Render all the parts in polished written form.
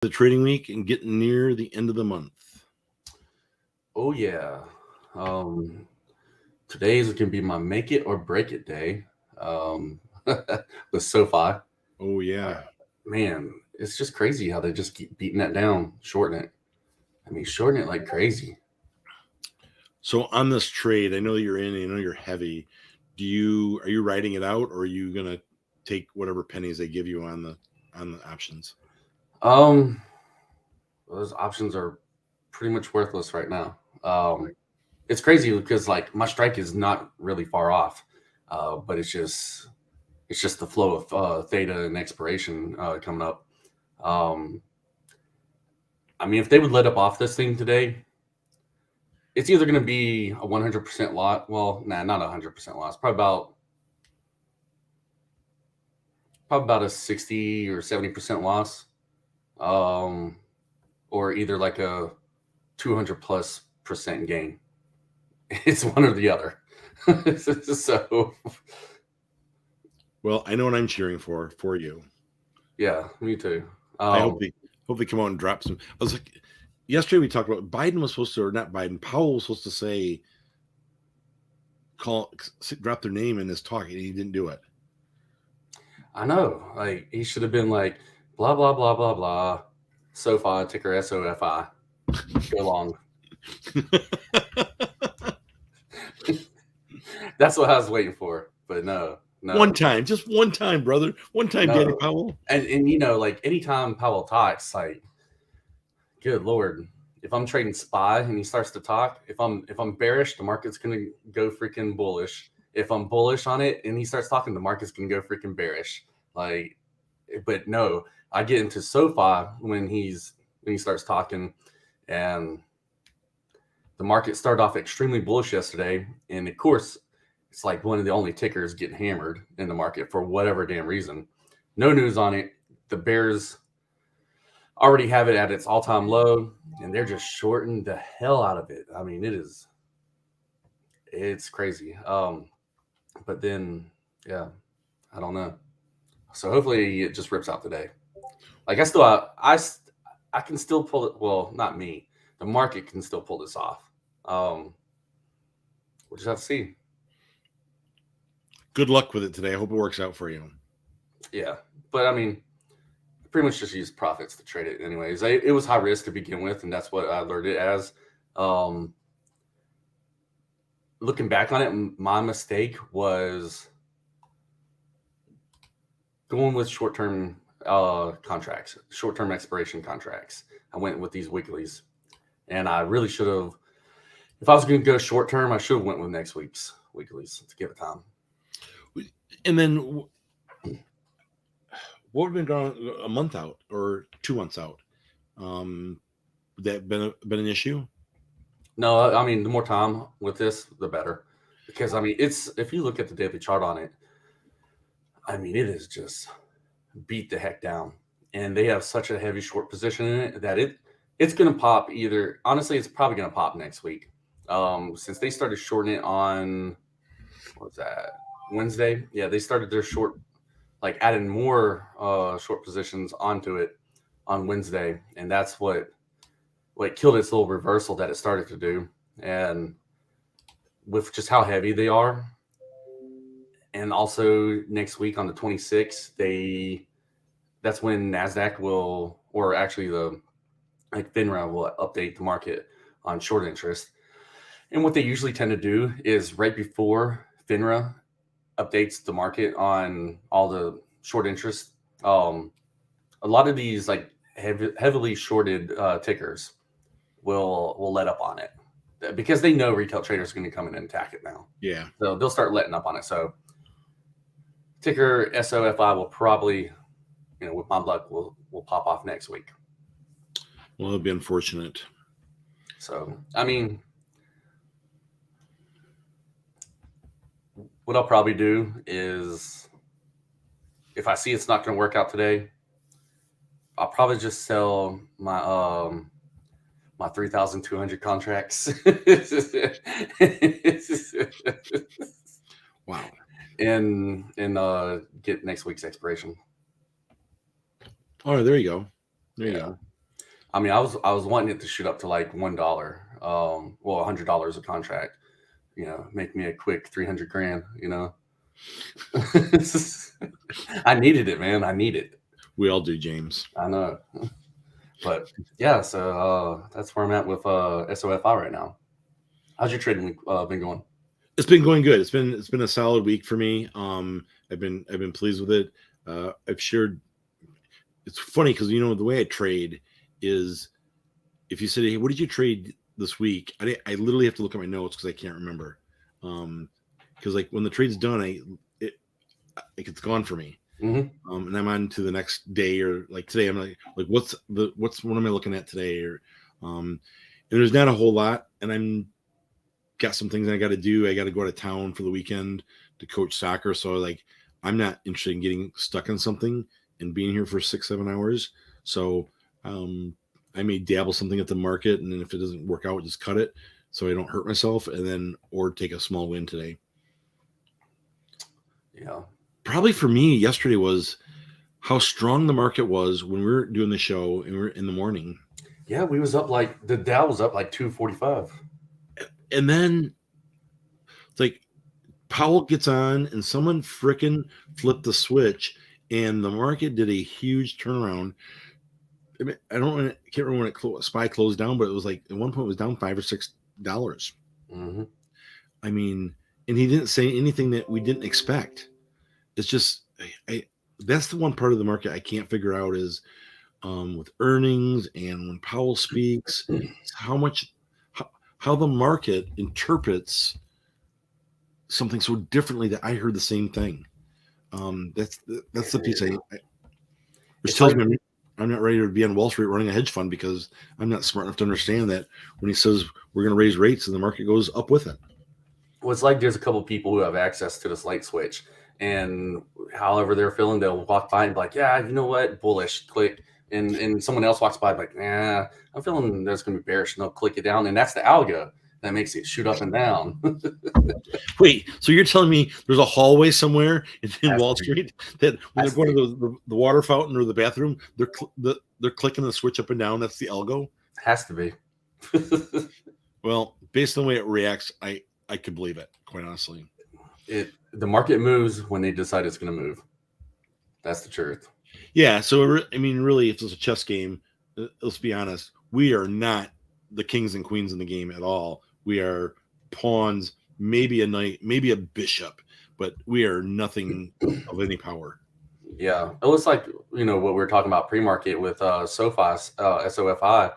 the trading week and getting near the end of the month. Oh yeah. Um, Today is gonna be my make it or break it day. With SoFi. Oh yeah. Man, it's just crazy how they just keep beating that down, shorten it. I mean, shorten it like crazy. So on this trade, I know you're in. I know you're heavy. Are you writing it out, or are you gonna take whatever pennies they give you on the options? Um, those options are pretty much worthless right now. It's crazy because like my strike is not really far off, but it's just the flow of theta and expiration coming up. Um, I mean, if they would let up off this thing today, it's either going to be a 100% loss. Well, nah, not a 100% loss. Probably about a 60 or 70% loss, um, or either like a 200+% gain. It's one or the other. So, Well, I know what I'm cheering for you. yeah, me too. I Um, hope they come out and drop some. I was like, yesterday we talked about Biden was supposed to, or not Biden, Powell was supposed to say drop their name in his talk, and he didn't do it. I know, like he should have been like blah blah blah blah blah. SoFi ticker SOFI. Go long. That's what I was waiting for, but no, One no, time, just one time, brother. One time, Daddy no. Powell. And like anytime Powell talks, like good lord, if I'm trading SPY and he starts to talk, if I'm bearish, the market's gonna go freaking bullish. If I'm bullish on it and he starts talking, the market's gonna go freaking bearish. Like, but no, I get into SoFi when he starts talking, and the market started off extremely bullish yesterday, and of course, it's like one of the only tickers getting hammered in the market for whatever damn reason. No news on it. The Bears already have it at its all-time low, and they're just shorting the hell out of it. I mean, it's crazy. But then, yeah, I don't know. So hopefully it just rips out today. Like I can still pull it. Well, not me. The market can still pull this off. Um, we'll just have to see. Good luck with it today. I hope it works out for you. Yeah, but I mean, pretty much just use profits to trade it anyways. It was high risk to begin with, and that's what I learned it as. Um, Looking back on it, my mistake was going with short-term contracts, short-term expiration contracts. I went with these weeklies, and I really should have. If I was going to go short-term, I should have went with next week's weeklies to give it time. And then what would have been gone a month out or 2 months out? Would that been an issue? No, I mean the more time with this, the better, because I mean it's if you look at the daily chart on it, I mean it is just beat the heck down, and they have such a heavy short position in it that it's going to pop either. Honestly, it's probably going to pop next week, since they started shorting it on what was that Wednesday? Yeah, they started their short, like adding more short positions onto it on Wednesday, and that's what killed its little reversal that it started to do, and with just how heavy they are. And also next week on the 26th, that's when Nasdaq will, or actually the like FINRA will update the market on short interest. And what they usually tend to do is right before FINRA updates the market on all the short interest, a lot of these like heavily shorted tickers will let up on it because they know retail traders are going to come in and attack it now. Yeah. So they'll start letting up on it. So ticker SOFI will probably, with my luck, will pop off next week. Well, it'll be unfortunate. So, I mean, what I'll probably do is if I see it's not going to work out today, I'll probably just sell my 3,200 contracts. Wow. And get next week's expiration. Oh, there you go. There you go. I mean, I was wanting it to shoot up to like $1, well, $100 a contract. You know, make me a quick 300 grand. You know, I needed it, man. I need it. We all do, James. I know, but yeah. So that's where I'm at with SOFI right now. How's your trading week been going? It's been going good. It's been a solid week for me. I've been pleased with it. I've shared. It's funny because the way I trade is if you said, "Hey, what did you trade this week?" I literally have to look at my notes because I can't remember. Because like when the trade's done, it's gone for me. Mm-hmm. And I'm on to the next day, or like today, I'm like what am I looking at today? Or and there's not a whole lot, and I'm got some things I got to do. I got to go to town for the weekend to coach soccer, so like I'm not interested in getting stuck in something and being here for 6-7 hours. So I may dabble something at the market, and then if it doesn't work out, just cut it so I don't hurt myself, and then or take a small win today. Yeah. Probably for me, yesterday was how strong the market was when we were doing the show and we were in the morning. Yeah, we was up like the Dow was up like 245. And then it's like Powell gets on and someone fricking flipped the switch and the market did a huge turnaround. I mean, I can't remember when SPY closed down, but it was like at one point it was down $5 or $6. Mm-hmm. I mean, and he didn't say anything that we didn't expect. It's just, that's the one part of the market I can't figure out is with earnings and when Powell speaks, how the market interprets something so differently that I heard the same thing. That's the piece which tells me I'm not ready to be on Wall Street running a hedge fund because I'm not smart enough to understand that when he says we're going to raise rates and the market goes up with it. Well, it's like there's a couple of people who have access to this light switch, and however they're feeling, they'll walk by and be like, yeah, you know what, bullish, click. And someone else walks by like, nah, I'm feeling there's going to be bearish, and they'll click it down. And that's the algo that makes it shoot up and down. Wait, so you're telling me there's a hallway somewhere in Wall Street that when they're going to the water fountain or the bathroom, they're clicking the switch up and down? That's the algo? Has to be. Well, based on the way it reacts, I could believe it, quite honestly. The market moves when they decide it's going to move. That's the truth. Yeah, so I mean, really, if it's a chess game, let's be honest, we are not the kings and queens in the game at all. We are pawns, maybe a knight, maybe a bishop, but we are nothing of any power. Yeah, it looks like what we were talking about pre-market with SOFI.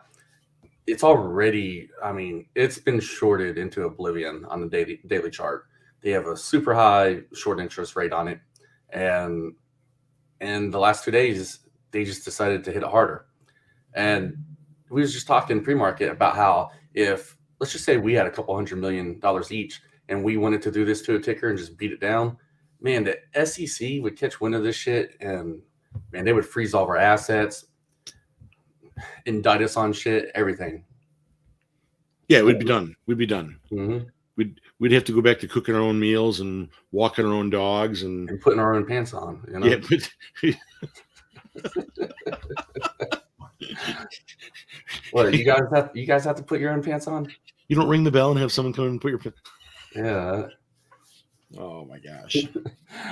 It's already, I mean, it's been shorted into oblivion on the daily chart. They have a super high short interest rate on it, and in the last 2 days, they just decided to hit it harder. And we was just talking pre-market about how if, let's just say we had a couple $100 million each, and we wanted to do this to a ticker and just beat it down, man, the SEC would catch wind of this shit, and man, they would freeze all of our assets, indict us on shit, everything. Yeah, we'd be done. Mm-hmm. We'd have to go back to cooking our own meals and walking our own dogs and putting our own pants on. Yeah, What, you guys have to put your own pants on? You don't ring the bell and have someone come and put your pants. Yeah. Oh my gosh.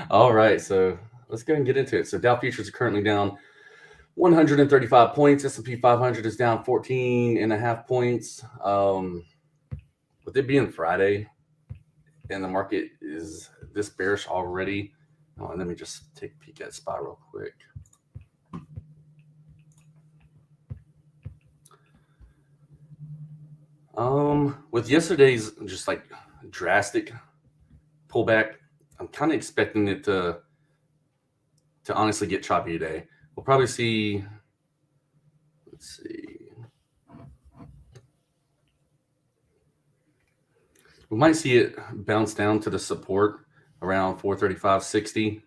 All right, so let's go and get into it. So Dow futures are currently down 135 points. S&P 500 is down 14.5 points. With it being Friday and the market is this bearish already, let me just take a peek at SPY real quick. With yesterday's just like drastic pullback, I'm kind of expecting it to honestly get choppy today. We'll probably see, let's see. We might see it bounce down to the support around 435.60.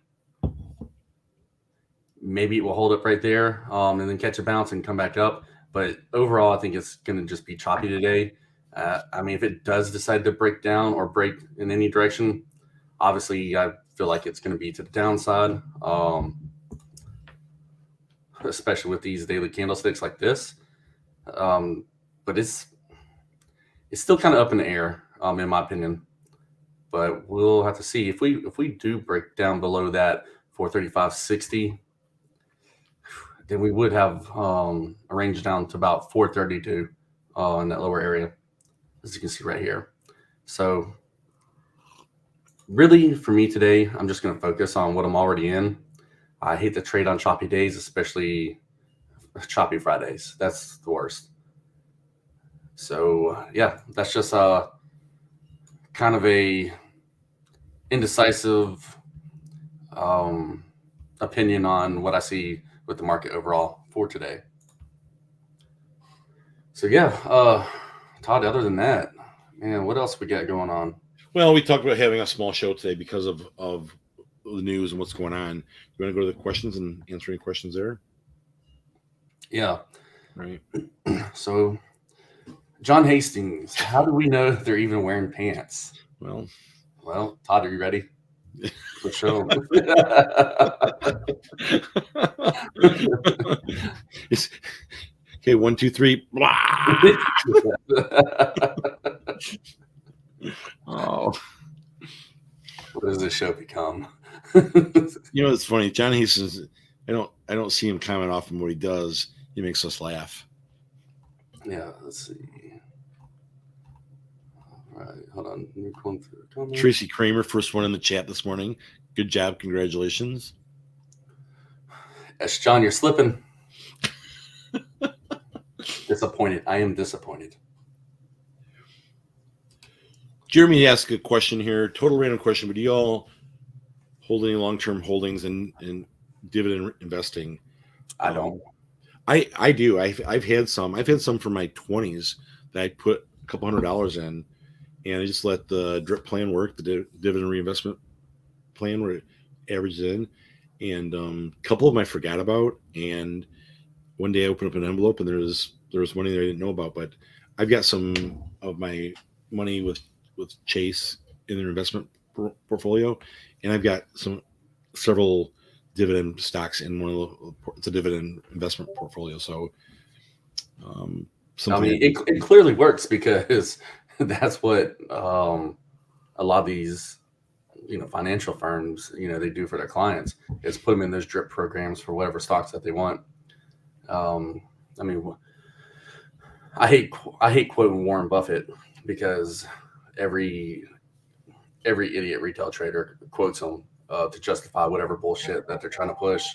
Maybe it will hold up right there and then catch a bounce and come back up. But overall, I think it's going to just be choppy today. I mean, if it does decide to break down or break in any direction, obviously I feel like it's going to be to the downside, especially with these daily candlesticks like this. But it's still kind of up in the air, in my opinion. But we'll have to see if we do break down below that 435.60, then we would have a range down to about 432 in that lower area, as you can see right here. So really, for me today, I'm just going to focus on what I'm already in. I hate to trade on choppy days, especially choppy Fridays. That's the worst. So yeah, that's just kind of a indecisive opinion on what I see with the market overall for today. So yeah, Todd, other than that, man, what else we got going on? Well, we talked about having a small show today because of the news and what's going on. You want to go to the questions and answer any questions there? Yeah. Right. So, John Hastings, how do we know if they're even wearing pants? Well, Todd, are you ready? Let's show 'em. Okay, 1, 2, 3. Oh, what does this show become? It's funny. John Hastings, I don't see him comment off on what he does. He makes us laugh. Yeah, let's see. All right, hold on. Let me go through comments. Tracy Kramer, first one in the chat this morning. Good job. Congratulations. Yes, John, you're slipping. Disappointed. I am disappointed. Jeremy asked a question here, total random question, but do you all hold any long-term holdings in dividend investing? I don't. I do. I've had some. I've had some from my 20s that I put a couple $100 in, and I just let the drip plan work, the dividend reinvestment plan where it averages in. And a couple of them I forgot about. And one day I opened up an envelope and there was money that I didn't know about. But I've got some of my money with Chase in their investment portfolio, and I've got several dividend stocks in one of it's a dividend investment portfolio. So, I mean, it clearly works because that's what a lot of these financial firms they do for their clients is put them in those drip programs for whatever stocks that they want. I mean, I hate quoting Warren Buffett because every idiot retail trader quotes him to justify whatever bullshit that they're trying to push.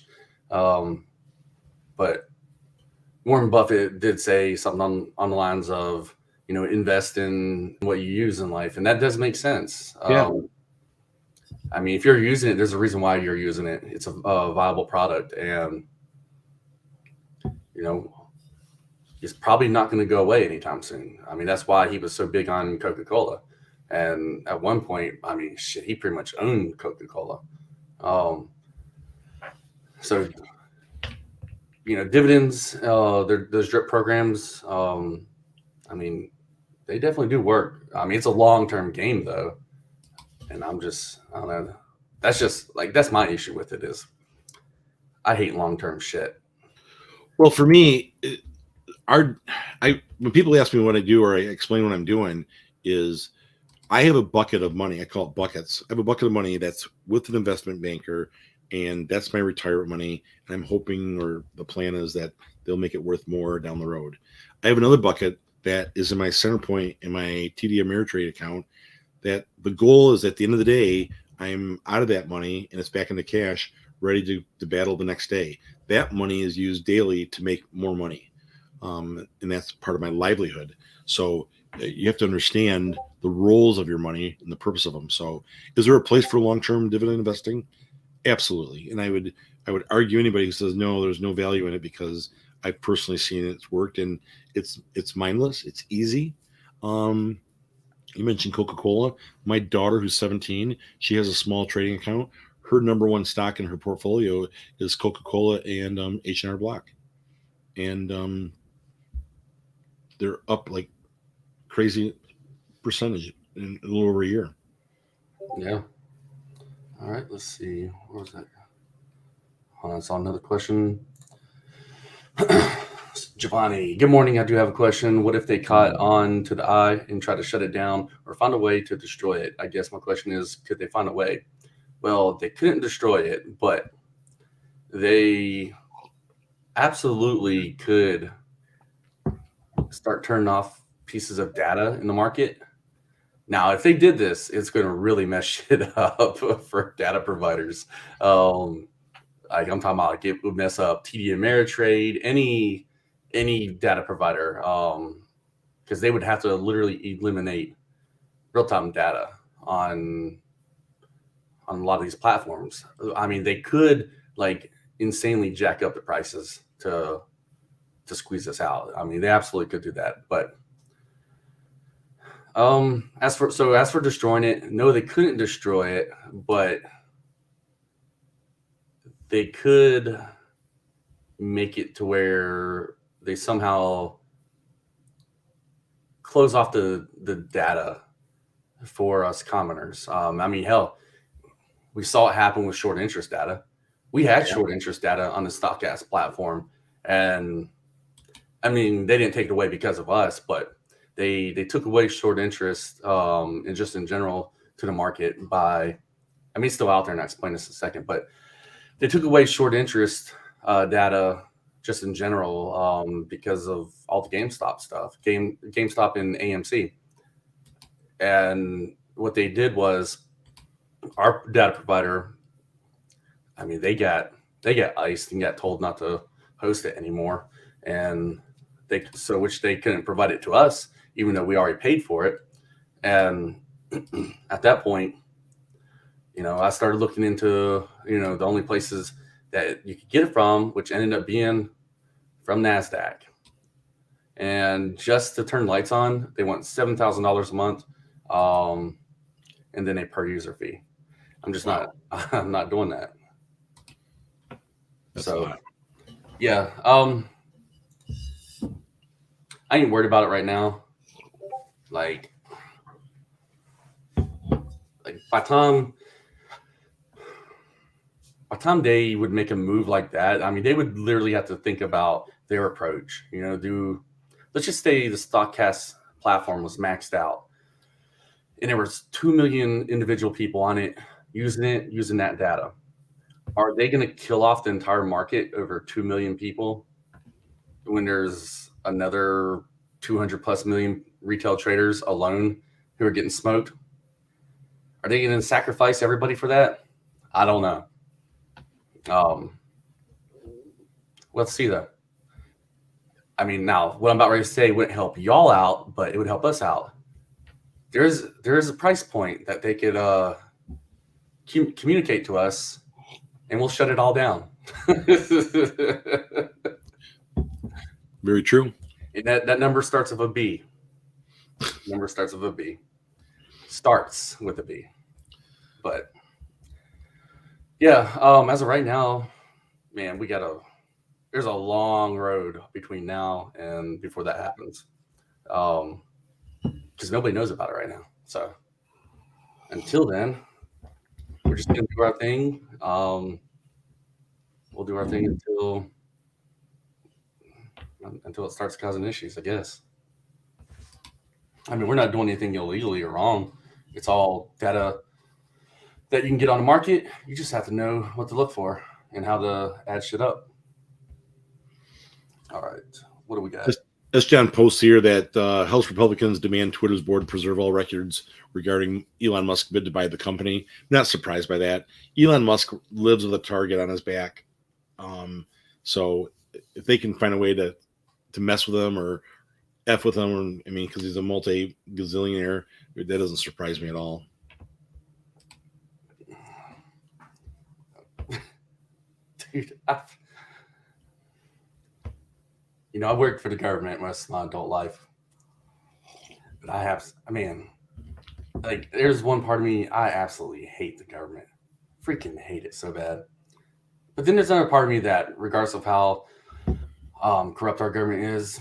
But Warren Buffett did say something on the lines of, invest in what you use in life. And that does make sense. Yeah. I mean, if you're using it, there's a reason why you're using it. It's a viable product. And, it's probably not going to go away anytime soon. I mean, that's why he was so big on Coca-Cola. And at one point, I mean, shit, he pretty much owned Coca-Cola. So, dividends, those drip programs, I mean, they definitely do work. I mean, it's a long-term game, though. And I don't know. That's just, that's my issue with it is I hate long-term shit. Well, for me, when people ask me what I do or I explain what I'm doing is I have a bucket of money. I call it buckets. I have a bucket of money that's with an investment banker, and that's my retirement money. And I'm hoping, or the plan is that they'll make it worth more down the road. I have another bucket that is in my center point in my TD Ameritrade account that the goal is at the end of the day, I'm out of that money and it's back into cash, ready to battle the next day. That money is used daily to make more money. And that's part of my livelihood. So you have to understand the roles of your money and the purpose of them. So is there a place for long-term dividend investing? Absolutely. And I would argue anybody who says no, there's no value in it, because I've personally seen it's worked, and it's mindless. It's easy. You mentioned Coca-Cola. My daughter, who's 17, she has a small trading account. Her number one stock in her portfolio is Coca-Cola and H&R Block. And they're up like crazy percentage in a little over a year. Yeah. All right, let's see. What was that? Hold on, I saw another question. Giovanni, good morning. I do have a question. What if they caught on to the eye and try to shut it down or find a way to destroy it? I guess my question is, could they find a way? Well, they couldn't destroy it, but they absolutely could start turning off pieces of data in the market. Now, if they did this, it's going to really mess shit up for data providers. Like I'm talking about, like it would mess up TD Ameritrade, any data provider, because they would have to literally eliminate real-time data on a lot of these platforms. I mean, they could like insanely jack up the prices to squeeze this out. I mean, they absolutely could do that. But as for destroying it, no, they couldn't destroy it, but they could make it to where they somehow close off the data for us commoners. I mean, hell, we saw it happen with short interest data. We had short interest data on the StockCast platform, and I mean, they didn't take it away because of us, but they took away short interest and just in general to the market by, I mean, it's still out there, and I'll explain this in a second, but they took away short interest data just in general because of all the GameStop stuff, GameStop and AMC. And what they did was our data provider, I mean, they got iced and got told not to host it anymore. And which they couldn't provide it to us, even though we already paid for it. And at that point, I started looking into, the only places that you could get it from, which ended up being from NASDAQ. And just to turn lights on, they want $7,000 a month, and then a per user fee. I'm just I'm not doing that. That's so, yeah, I ain't worried about it right now. Like by time they would make a move like that, I mean, they would literally have to think about their approach. Let's just say the StockCast platform was maxed out, and there was 2 million individual people on it using that data. Are they going to kill off the entire market over 2 million people when there's another 200 plus million retail traders alone who are getting smoked? Are they going to sacrifice everybody for that? I don't know. Let's see though. I mean, now what I'm about ready to say wouldn't help y'all out, but it would help us out. There is a price point that they could communicate to us, and we'll shut it all down. Very true. And that number starts with a B. Starts with a B. But yeah, as of right now, man, there's a long road between now and before that happens. Because nobody knows about it right now. So until then, we're just gonna do our thing. We'll do our thing until it starts causing issues, I guess. I mean, we're not doing anything illegally or wrong. It's all data that you can get on the market. You just have to know what to look for and how to add shit up. All right. What do we got? This John posts here that House Republicans demand Twitter's board preserve all records regarding Elon Musk's bid to buy the company. I'm not surprised by that. Elon Musk lives with a target on his back. So if they can find a way to mess with him or F with him, I mean, because he's a multi-gazillionaire, that doesn't surprise me at all. Dude, I worked for the government most of my adult life. But there's one part of me, I absolutely hate the government. Freaking hate it so bad. But then there's another part of me that, regardless of how corrupt our government is,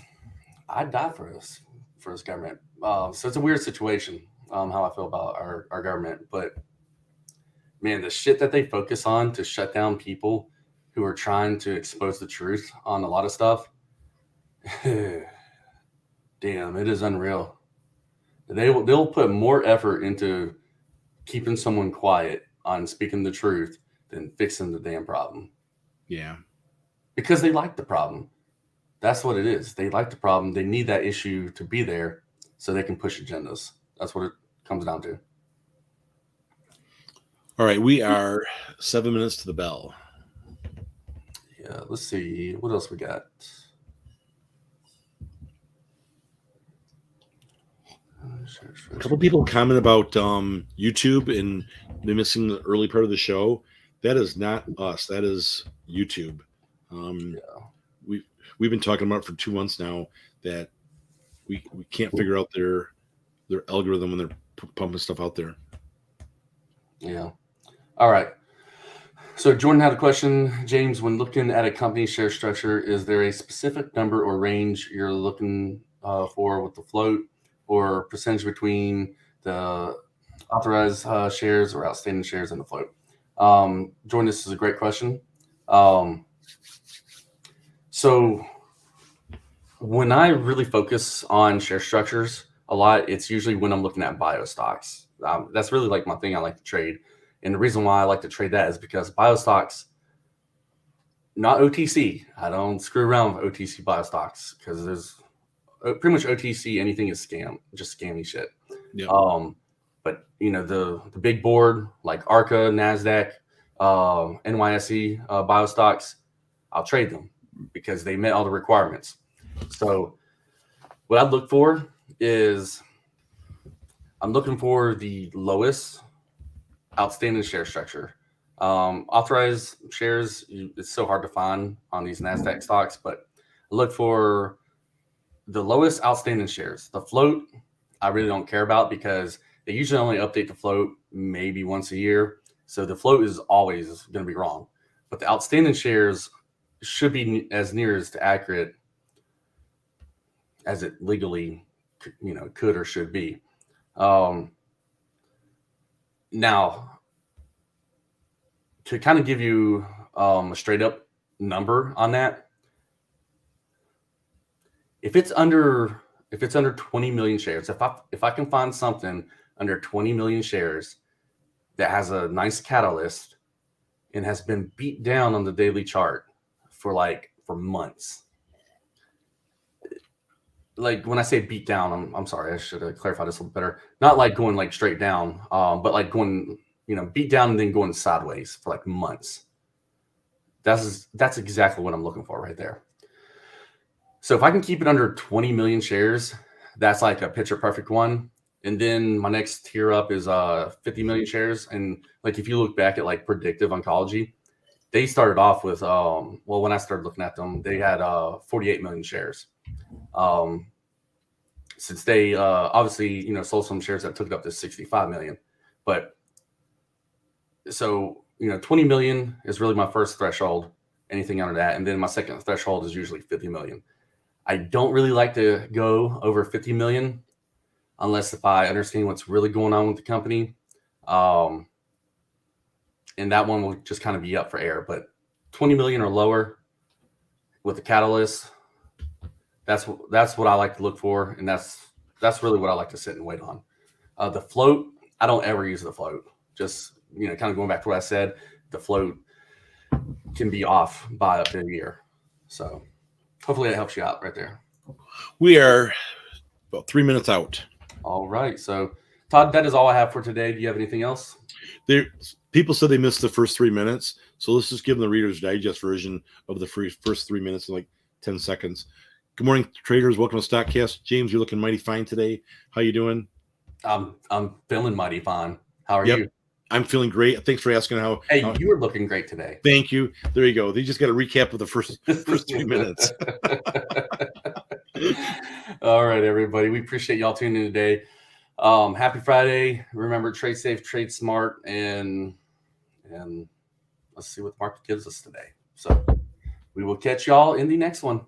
I'd die for this government. So it's a weird situation, how I feel about our government. But man, the shit that they focus on to shut down people who are trying to expose the truth on a lot of stuff, Damn, it is unreal. They'll put more effort into keeping someone quiet on speaking the truth than fixing the damn problem. Yeah. Because they like the problem. That's what it is. They like the problem. They need that issue to be there so they can push agendas. That's what it comes down to. All right. We are 7 minutes to the bell. Yeah, let's see. What else we got? A couple people comment about YouTube and they missing the early part of the show. That is not us. That is YouTube. We've been talking about it for 2 months now that we can't figure out their algorithm when they're pumping stuff out there. Yeah. All right. So Jordan had a question. James, when looking at a company share structure, is there a specific number or range you're looking for with the float or percentage between the authorized shares or outstanding shares in the float? Jordan, this is a great question. So when I really focus on share structures a lot, it's usually when I'm looking at bio stocks. That's really like my thing I like to trade. And the reason why I like to trade that is because bio stocks, not OTC. I don't screw around with OTC bio stocks because there's pretty much OTC, anything is just scammy shit. Yep. But the big board like ARCA, NASDAQ, NYSE bio stocks, I'll trade them because they met all the requirements. So what I look for is I'm looking for the lowest outstanding share structure. Authorized shares, it's so hard to find on these NASDAQ stocks, but I look for the lowest outstanding shares. The float, I really don't care about because they usually only update the float maybe once a year. So the float is always going to be wrong. But the outstanding shares should be as near as accurate as it legally could or should be. Now, to kind of give you a straight up number on that, if it's under 20 million shares, if I can find something under 20 million shares that has a nice catalyst and has been beat down on the daily chart for months. Like when I say beat down, I'm sorry, I should have clarified this a little better. Not like going like straight down, but like going, beat down and then going sideways for like months. That's exactly what I'm looking for right there. So if I can keep it under 20 million shares, that's like a picture perfect one. And then my next tier up is 50 million shares. And like if you look back at like predictive oncology, they started off with when I started looking at them, they had 48 million shares. Since they obviously sold some shares that took it up to 65 million. But so 20 million is really my first threshold, anything under that. And then my second threshold is usually 50 million. I don't really like to go over 50 million unless if I understand what's really going on with the company. And that one will just kind of be up for air. But 20 million or lower with the catalyst, that's what I like to look for. And that's really what I like to sit and wait on. The float, I don't ever use the float. Just, kind of going back to what I said, the float can be off by up to a year. So hopefully that helps you out right there. We are about 3 minutes out. All right. So, Todd, that is all I have for today. Do you have anything else? People said they missed the first 3 minutes. So let's just give them the Reader's Digest version of the first 3 minutes in like 10 seconds. Good morning, traders. Welcome to StockCast. James, you're looking mighty fine today. How you doing? I'm feeling mighty fine. How are you? I'm feeling great. Thanks for asking how. Hey, you are looking great today. Thank you. There you go. They just got a recap of the first 3 minutes. All right, everybody. We appreciate y'all tuning in today. Happy Friday. Remember, trade safe, trade smart, and let's see what the market gives us today. So we will catch y'all in the next one.